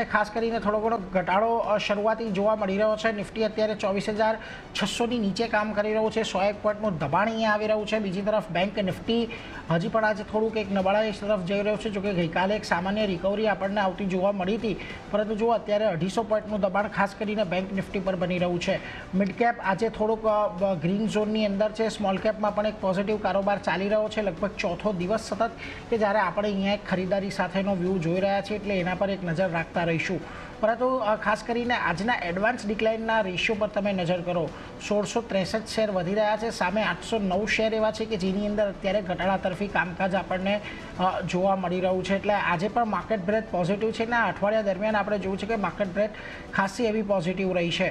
ખાસ કરીને થોડો ઘણો ઘટાડો શરૂઆતી જોવા મળી રહ્યો છે. નિફ્ટી અત્યારે 24,600ની નીચે કામ કરી રહ્યું છે. 101 પોઈન્ટનું દબાણ અહીંયા આવી રહ્યું છે. બીજી તરફ બેંક નિફ્ટી હજી પણ આજે થોડુંક એક નબળાઈ તરફ જઈ રહ્યું છે. જોકે ગઈકાલે એક સામાન્ય રિકવરી આપણને આવતી જોવા મળી હતી, પરંતુ જો અત્યારે 250 પોઈન્ટનું દબાણ ખાસ કરીને બેંક નિફ્ટી પર બની રહ્યું છે. મિડ કેપ આજે થોડુંક ગ્રીન ઝોનની અંદર છે. સ્મોલ કેપમાં પણ એક પોઝિટિવ કારોબાર ચાલી રહ્યો છે, લગભગ ચોથો દિવસ સતત કે જ્યારે આપણે અહીંયા એક ખરીદારી સાથેનો વ્યૂ જોઈ રહ્યા છીએ, એટલે એના પર એક નજર રાખતા રહીશું. પરંતુ ખાસ કરીને આજના એડવાન્સ ડિક્લાઇનના રેશિયો પર તમે નજર કરો, 1663 શેર વધી રહ્યા છે, સામે 809 શેર એવા છે કે જેની અંદર અત્યારે ઘટાડા તરફી કામકાજ આપણને જોવા મળી રહ્યું છે. એટલે આજે પણ માર્કેટ બ્રેથ પોઝિટિવ છે ને અઠવાડિયા દરમિયાન આપણે જોયું છે કે માર્કેટ બ્રેથ ખાસી એવી પોઝિટિવ રહી છે.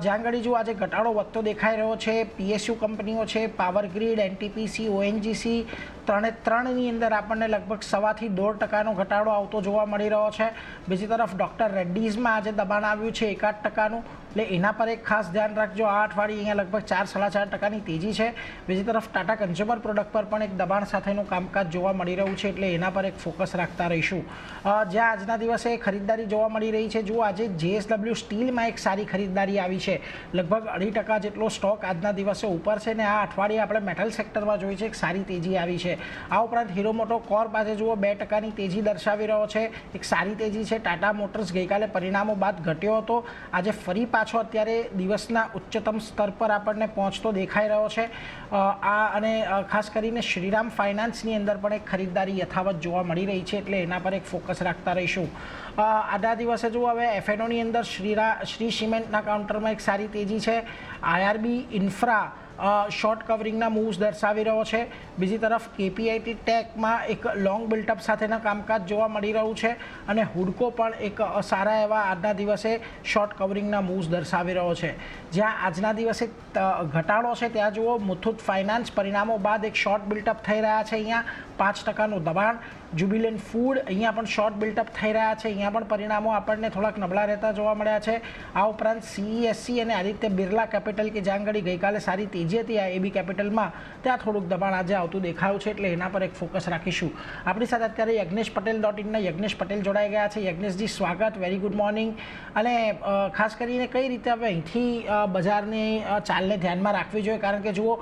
જ્યાં ઘડી જો આજે ઘટાડો વધતો દેખાઈ રહ્યો છે. પીએસયુ કંપનીઓ છે, પાવર ગ્રીડ, એનટીપીસી, ઓએનજીસી, ત્રણની અંદર આપણને લગભગ 1.25 થી 1.5% ઘટાડો આવતો જોવા મળી રહ્યો છે. બીજી તરફ ડોક્ટર રેડ્ડીઝમાં આજે દબાણ આવ્યું છે 1.8%, એટલે એના પર એક ખાસ ધ્યાન રાખજો. આ અઠવાડિયે અહીંયા લગભગ 4-4.5%ની તેજી છે. બીજી તરફ ટાટા કન્ઝ્યુમર પ્રોડક્ટ પર પણ એક દબાણ સાથેનું કામકાજ જોવા મળી રહ્યું છે, એટલે એના પર એક ફોકસ રાખતા રહીશું. જ્યાં આજના દિવસે ખરીદદારી જોવા મળી રહી છે, જો આજે જેએસડબલ્યુ સ્ટીલમાં એક સારી ખરીદદારી આવી છે, લગભગ 2% જેટલો સ્ટોક આજના દિવસે ઉપર છે ને આ અઠવાડિયે આપણે મેટલ સેક્ટરમાં જોઈએ છે એક સારી તેજી આવી છે. આ ઉપરાંત હીરો મોટો કોર્પ આજે જુઓ 2%ની તેજી દર્શાવી રહ્યો છે, એક સારી તેજી છે. ટાટા મોટર્સ ગઈકાલે પરિણામો બાદ ઘટ્યો હતો, આજે ફરી પાછો અત્યારે દિવસના ઉચ્ચતમ સ્તર પર આપણને પહોંચતો દેખાઈ રહ્યો છે. અને ખાસ કરીને શ્રીરામ ફાઇનાન્સની અંદર પણ એક ખરીદદારી યથાવત જોવા મળી રહી છે, એટલે એના પર એક ફોકસ રાખતા રહીશું. આજના દિવસે જો હવે એફએનઓની અંદર શ્રી સિમેન્ટના કાઉન્ટરમાં એક સારી તેજી છે. આઈઆરબી ઇન્ફ્રા શોર્ટ કવરિંગના મૂવ્સ દર્શાવી રહ્યો છે. બીજી તરફ કેપીઆઈટી ટેકમાં એક લોંગ બિલ્ટઅપ સાથેના કામકાજ જોવા મળી રહ્યું છે, અને હુડકો પણ એક સારા એવા આજના દિવસે શોર્ટ કવરિંગના મૂવ્સ દર્શાવી રહ્યો છે. જ્યાં આજના દિવસે ઘટાડો છે ત્યાં જુઓ મુથુટ ફાઇનાન્સ પરિણામો બાદ એક શોર્ટ બિલ્ટઅપ થઈ રહ્યા છે, અહીંયા 5%નું દબાણ. જ્યુબિલન્ટ ફૂડ અહીંયા પણ શોર્ટ બિલ્ટઅપ થઈ રહ્યા છે, અહીંયા પણ પરિણામો આપણને થોડાક નબળા રહેતા જોવા મળ્યા છે. આ ઉપરાંત સીઈએસસી અને આદિત્ય બિરલા કેપિટલ કે જ્યાં ઘડી ગઈકાલે સારી તેજી હતી આ એબી કેપિટલમાં, ત્યાં થોડુંક દબાણ આજે આવતું દેખાયું છે, એટલે એના પર એક ફોકસ રાખીશું. આપણી સાથે અત્યારે યજ્ઞેશપટેલ.ઇનના યજ્ઞેશ પટેલ જોડાઈ ગયા છે. યજ્ઞેશજી સ્વાગત, વેરી ગુડ મોર્નિંગ. અને ખાસ કરીને કઈ રીતે હવે અહીંથી બજારની ચાલને ધ્યાનમાં રાખવી જોઈએ, કારણ કે જુઓ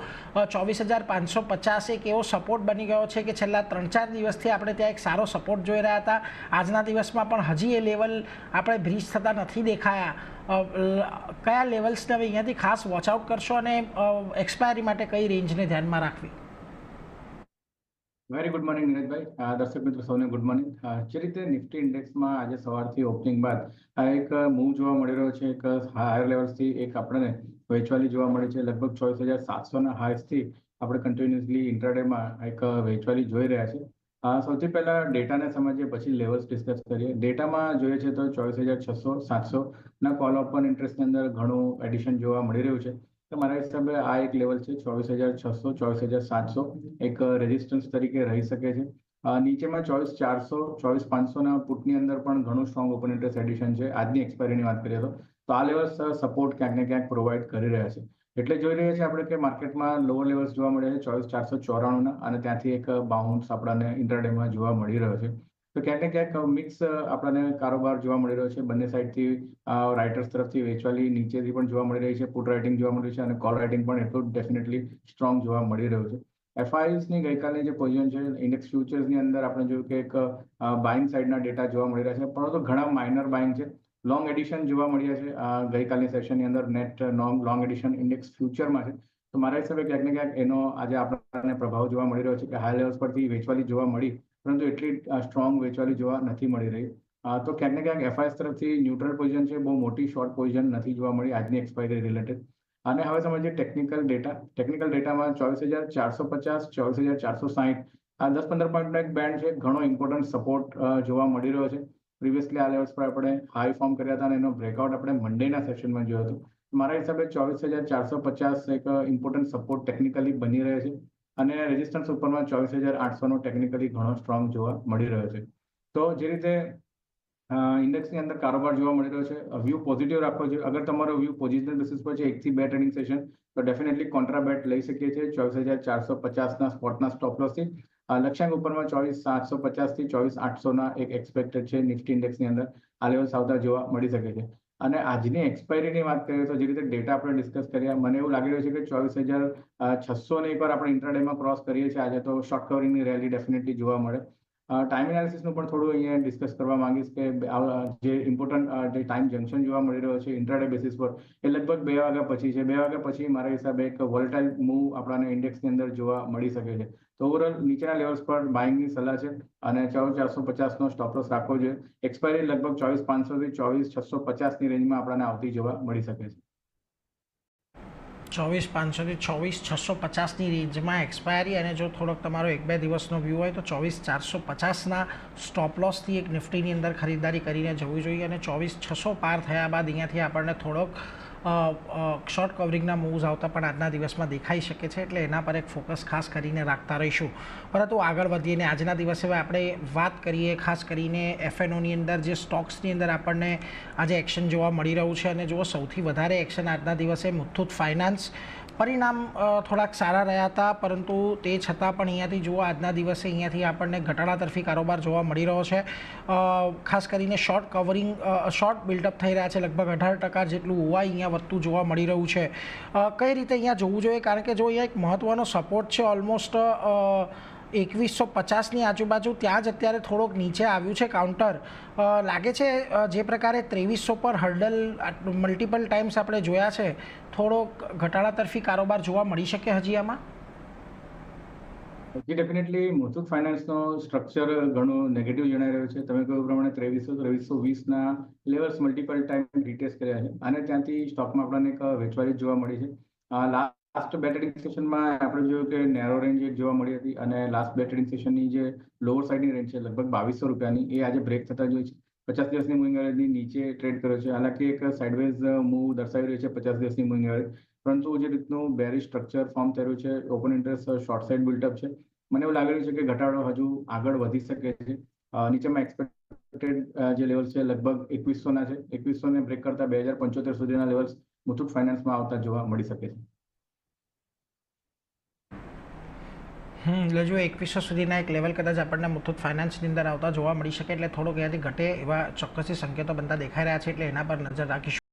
24,550 એક એવો સપોર્ટ બની ગયો છે કે છેલ્લા 3-4 દિવસથી આપણે ત્યાં એક સારો સપોર્ટ જોઈ રહ્યા હતા. આજના દિવસમાં પણ હજી એ લેવલ આપણે બ્રીચ થતા નથી દેખાયા. કયા લેવલ્સને હવે અહીંયાથી ખાસ વોચઆઉટ કરશો અને એક્સપાયરી માટે કઈ રેન્જને ધ્યાનમાં રાખવી? વેરી ગુડ મોર્નિંગ નીરજભાઈ. દર્શક મિત્રો સૌને ગુડ મોર્નિંગ. જે રીતે નિફ્ટી ઇન્ડેક્સમાં આજે સવારથી ઓપનિંગ બાદ એક મૂવ જોવા મળી રહ્યો છે, એક હાયર લેવલ્સથી એક આપણને વેચવાલી જોવા મળી છે. લગભગ 24,700ના હાઈસથી આપણે કન્ટિન્યુઅસલી ઇન્ટ્રાડેમાં એક વેચવાલી જોઈ રહ્યા છે. સૌથી પહેલા ડેટાને સમજીએ, પછી લેવલ્સ ડિસ્કસ કરીએ. ડેટામાં જોઈએ છે તો 24,600-700ના કોલ ઓપન ઇન્ટરેસ્ટની અંદર ઘણું એડિશન જોવા મળી રહ્યું છે. તો મારા હિસાબે આ એક લેવલ છે 24,600, 24,700 એક રેઝિસ્ટન્સ તરીકે રહી શકે છે. નીચેમાં 24,400, 24,500ના પુટની અંદર પણ ઘણું સ્ટ્રોંગ ઓપન ઇન્ટરેસ્ટ એડિશન છે. આજની એક્સપાયરીની વાત કરીએ તો આ લેવલ્સ સપોર્ટ ક્યાંક ને ક્યાંક પ્રોવાઈડ કરી રહ્યા છે. એટલે જોઈ રહ્યા છે આપણે કે માર્કેટમાં લોઅર લેવલ્સ જોવા મળ્યા છે 24,494ના, અને ત્યાંથી એક બાઉન્સ આપણને ઇન્ટ્રાડેમાં જોવા મળી રહ્યો છે. તો ક્યાંક ને ક્યાંક મિક્સ આપણને કારોબાર જોવા મળી રહ્યો છે. બંને સાઈડથી રાઇટર્સ તરફથી વેચવાલી નીચેથી પણ જોવા મળી રહી છે, પુટ રાઇટિંગ જોવા મળી છે, અને કોલ રાઇટિંગ પણ એટલું ડેફિનેટલી સ્ટ્રોંગ જોવા મળી રહ્યું છે. એફઆઈસની ગઈકાલની જે પોઝિશન છે, ઇન્ડેક્સ ફ્યુચર્સની અંદર આપણે જોયું કે એક બાઇંગ સાઇડના ડેટા જોવા મળી રહ્યા છે, પરંતુ ઘણા માઇનર બાઇંગ છે. લોંગ એડિશન જોવા મળ્યા છે ગઈકાલની સેશનની અંદર. નેટ લોંગ એડિશન ઇન્ડેક્સ ફ્યુચરમાં છે. તો મારા હિસાબે ક્યાંક ને ક્યાંક એનો આજે આપણને પ્રભાવ જોવા મળી રહ્યો છે કે હાઈ લેવલ્સ પરથી વેચવાલી જોવા મળી, પરંતુ એટલી સ્ટ્રોંગ વેચવાલી જોવા નથી મળી રહી. તો ક્યાંક ને ક્યાંક એફઆઈએસ તરફથી ન્યુટ્રલ પોઝિશન છે, બહુ મોટી શોર્ટ પોઝિશન નથી જોવા મળી આજની એક્સપાયરી રિલેટેડ. અને હવે સમજીએ ટેકનિકલ ડેટા. ટેકનિકલ ડેટામાં 24,450, 24,460 આ 10-15 પોઈન્ટનો એક બેન્ડ છે. ઘણો ઇમ્પોર્ટન્ટ સપોર્ટ જોવા મળી રહ્યો છે. પ્રીવિયસલી આ લેવલ્સ પર આપણે હાઈ ફોર્મ કર્યા હતા, અને એનો બ્રેકઆઉટ આપણે મંડેના સેશનમાં જોયો હતો. મારા હિસાબે 24,450 એક ઇમ્પોર્ટન્ટ સપોર્ટ ટેકનિકલી બની રહે છે, અને રેઝિસ્ટન્સ ઉપરમાં 24,800નો ટેકનિકલી ઘણો સ્ટ્રોંગ જોવા મળી રહ્યો છે. તો જે રીતે ઇન્ડેક્સની અંદર કારોબાર જોવા મળી રહ્યો છે, વ્યૂ પોઝિટિવ રાખવો જોઈએ. અગર તમારો વ્યૂ પોઝિશનલ બેસિસ પર છે 1 થી 2 ટ્રેડિંગ સેશન, તો ડેફિનેટલી કોન્ટ્રા બેટ લઈ શકીએ છીએ 24,450ના સ્પોટના સ્ટોપ લોસથી. લક્ષ્યાંક ઉપરમાં 24,750 થી 24,800 એક એક્સપેક્ટેડ છે નિફ્ટી ઇન્ડેક્સની અંદર આ લેવલ્સ આવતા જોવા મળી શકે છે. અને આજની એક્સપાયરીની વાત કરીએ તો જે રીતે ડેટા આપણે ડિસ્કસ કર્યા, મને એવું લાગી રહ્યું છે કે 24,600 ને એકવાર આપણે ઇન્ટ્રાડેમાં ક્રોસ કરીએ છીએ આજે, તો શોર્ટ કવરિંગની રેલી ડેફિનેટલી જોવા મળે. ટાઈમ એનાલિસિસનું પણ થોડું અહીંયા ડિસ્કસ કરવા માંગીશ કે જે ઇમ્પોર્ટન્ટ જે ટાઈમ જંકશન જોવા મળી રહ્યો છે ઇન્ટ્રાડે બેસિસ પર એ લગભગ 2 વાગ્યા પછી છે. 2 વાગ્યા પછી મારા હિસાબે એક વોલેટાઇલ મૂવ આપણાને ઇન્ડેક્સની અંદર જોવા મળી શકે છે. તો ઓવરઓલ નીચેના લેવલ્સ પર બાઇંગની સલાહ છે અને 24,450નો સ્ટોપ લોસ રાખવો જોઈએ. એક્સપાયરી લગભગ 24,500 થી 24,650ની રેન્જમાં આપણને આવતી જોવા મળી શકે છે. 24,500 થી 24,650ની રેન્જમાં એક્સપાયરી, અને જો થોડોક તમારો 1-2 દિવસનો વ્યૂ હોય તો 24,450ના સ્ટોપ લોસથી એક નિફ્ટીની અંદર ખરીદારી કરીને જવું જોઈએ. અને 24,600 પાર થયા બાદ અહીંયાથી આપણને થોડોક શોર્ટ કવરિંગના મૂવ્સ આવતા પણ આજના દિવસમાં દેખાઈ શકે છે, એટલે એના પર એક ફોકસ ખાસ કરીને રાખતા રહીશું. પરંતુ આગળ વધીને આજના દિવસે આપણે વાત કરીએ ખાસ કરીને એફએનઓની અંદર જે સ્ટોક્સની અંદર આપણને આજે એક્શન જોવા મળી રહ્યું છે. અને જો સૌથી વધારે એક્શન આજના દિવસે મુથુટ ફાઇનાન્સ, પરિણામ થોડાક સારા રહ્યા હતા, પરંતુ તે છતાં પણ અહીંયાથી જુઓ આજના દિવસે અહીંયાથી આપણને ઘટાડા તરફી કારોબાર જોવા મળી રહ્યો છે. ખાસ કરીને શોર્ટ કવરિંગ, શોર્ટ બિલ્ડઅપ થઈ રહ્યા છે, લગભગ 18% જેટલું ઓવાઈ અહીંયા વધતું જોવા મળી રહ્યું છે. કઈ રીતે અહીંયા જોવું જોઈએ? કારણ કે જો અહીંયા એક મહત્ત્વનો સપોર્ટ છે ઓલમોસ્ટ 2150ની આજુબાજુ, ત્યાં જ અત્યારે થોડોક નીચે આવ્યું છે કાઉન્ટર. લાગે છે જે પ્રકારે 2300 પર હર્ડલ મલ્ટિપલ ટાઈમ્સ આપણે જોયા છે, થોડોક ઘટાડા તરફી કારોબાર જોવા મળી શકે હજી આમાં? ડેફિનેટલી મુથુટ ફાઇનાન્સનો સ્ટ્રક્ચર ઘણું નેગેટિવ જણાઈ રહ્યો છે. તમે કહ્યું પ્રમાણે 2300-2320ના લેવલ્સ મલ્ટિપલ ટાઈમ રીટેસ્ટ કર્યા છે અને ત્યાંથી સ્ટોકમાં આપણને એક વેચવાલી જોવા મળી છે. લાસ્ટ બે ટ્રેડિંગ સેશનમાં આપણે જોયું કે નેરો રેન્જ જોવા મળી હતી અને લાસ્ટ બે ટ્રેડિંગ સેશનની જે લોઅર સાઇડની રેન્જ છે લગભગ 2200 રૂપિયાની, એ આજે બ્રેક થતા જોઈ છે. 50 દિવસની મૂવિંગ એવરેજની નીચે ટ્રેડ કર્યો છે. હાલાકી એક સાઇડવેઝ મૂવ દર્શાવી રહ્યું છે 50 દિવસની મૂવિંગ એવરેજ, પરંતુ જે રીતનું બેરી સ્ટ્રક્ચર ફોર્મ થઈ રહ્યું છે, open interest short side buildup છે, મને એવું લાગી રહ્યું છે કે ઘટાડો હજુ આગળ વધી શકે છે. નીચેમાં એક્સપેક્ટેડ જે લેવલ છે લગભગ 2100ના છે. 2100ને બ્રેક કરતા 2075 સુધીના લેવલ્સ મુથુટ ફાઇનાન્સમાં આવતા જોવા મળી શકે છે. એટલે જો 2100 સુધીના એક લેવલ કદાચ આપણને મુથુટ ફાઇનાન્સની અંદર આવતા જોવા મળી શકે, એટલે થોડોક અહીંયાથી ઘટે એવા ચોક્કસથી સંકેતો બનતા દેખાઈ રહ્યા છે, એટલે એના પર નજર રાખીશું.